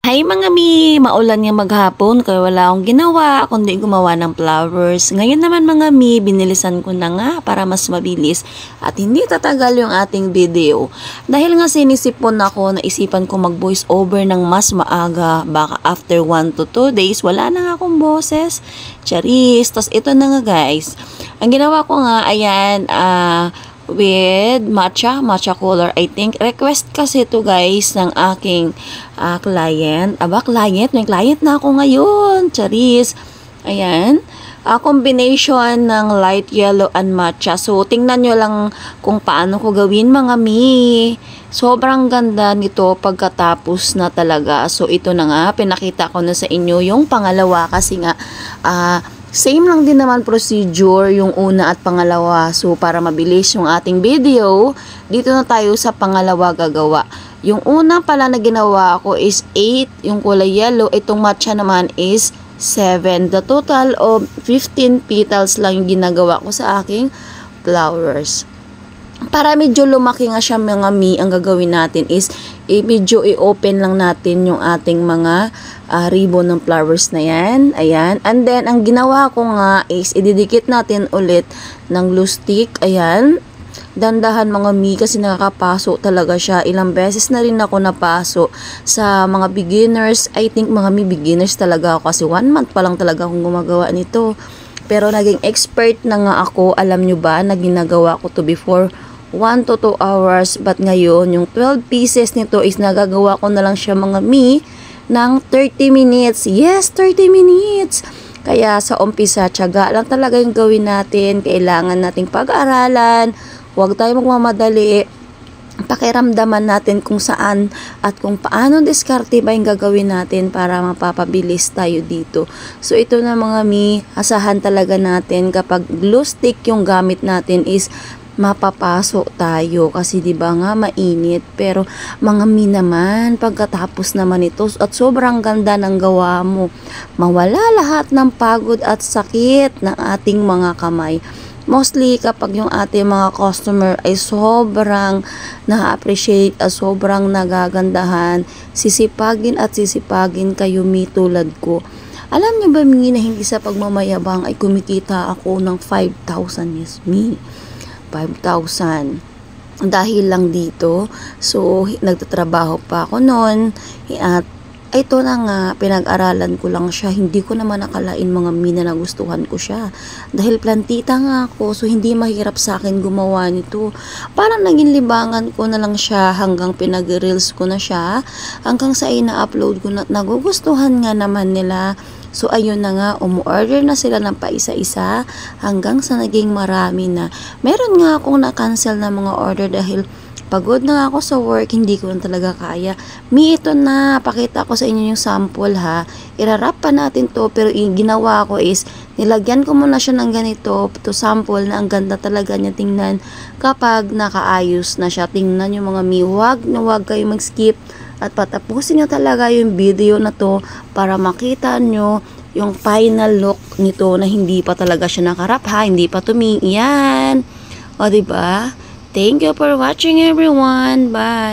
Hi mga mi! Maulan nga maghapon kaya wala akong ginawa kundi gumawa ng flowers. Ngayon naman mga mi, binilisan ko na nga para mas mabilis at hindi tatagal yung ating video. Dahil nga sinisipon ako, naisipan ko mag voice over ng mas maaga. Baka after 1 to 2 days, wala na nga akong boses. Charis! Tapos ito na nga guys. Ang ginawa ko nga, ayan, with matcha color. I think request kasi to guys ng aking client. Client? May client na ako ngayon. Charis. Ayan. Combination ng light yellow and matcha. So, tingnan nyo lang kung paano ko gawin mga mi. Sobrang ganda nito pagkatapos na talaga. So, ito na nga. Pinakita ko na sa inyo yung pangalawa kasi nga same lang din naman procedure yung una at pangalawa. So, para mabilis yung ating video, dito na tayo sa pangalawa gagawa. Yung una pala na ginawa ko is 8, yung kulay yellow. Itong matcha naman is 7. The total of 15 petals lang yung ginagawa ko sa aking flowers. Para medyo lumaki nga siya mga mi, ang gagawin natin is medyo i-open lang natin yung ating mga ribbon ng flowers na yan. Ayan. And then, ang ginawa ko nga is ididikit natin ulit ng glue stick. Ayan. Dandahan mga mi kasi nakakapaso talaga siya. Ilang beses na rin ako napaso sa mga beginners. I think mga mi beginners talaga ako kasi 1 month pa lang talaga akong gumagawa nito. Pero naging expert na nga ako. Alam nyo ba na ginagawa ko to before 1 to 2 hours, but ngayon yung 12 pieces nito is nagagawa ko na lang siya mga mi ng 30 minutes. Yes, 30 minutes. Kaya sa umpisa, tiyaga lang talaga yung gawin natin. Kailangan nating pag-aralan. Huwag tayo magmamadali. Pakiramdaman natin kung saan at kung paano diskarte ba yung gagawin natin para mapapabilis tayo dito. So ito na mga mi, asahan talaga natin kapag glue stick yung gamit natin is mapapaso tayo kasi 'di ba nga mainit, pero mga mi naman pagkatapos naman ito at sobrang ganda ng gawa mo, mawala lahat ng pagod at sakit ng ating mga kamay. Mostly kapag yung ating mga customer ay sobrang na-appreciate at sobrang nagagandahan, sisipagin at sisipagin kayo mi tulad ko. Alam niyo ba mi na hindi sa pagmamayabang ay kumikita ako ng 5,000, yes mi. 5,000 dahil lang dito. So nagtatrabaho pa ako noon at ito na nga, pinag-aralan ko lang siya. Hindi ko naman nakalain mga mina na nagustuhan ko siya dahil plantita nga ako, so hindi mahirap sa akin gumawa nito. Parang naging libangan ko na lang siya hanggang pinag-reels ko na siya, hanggang sa ina-upload ko na nagugustuhan nga naman nila. So, ayun na nga, umu-order na sila ng paisa-isa hanggang sa naging marami na. Meron nga akong na-cancel na mga order dahil pagod na ako sa work, hindi ko na talaga kaya. Mi, ito na, pakita ko sa inyo yung sample ha. Irarap pa natin to, pero yung ginawa ko is, nilagyan ko muna siya ng ganito, to sample na ang ganda talaga niya tingnan kapag nakaayos na siya. Tingnan yung mga mi, wag na wag kayo mag-skip. At patapusin nyo talaga yung video na to para makita nyo yung final look nito na hindi pa talaga siya nakarap ha, hindi pa tumi. Yan. O diba? Thank you for watching everyone. Bye.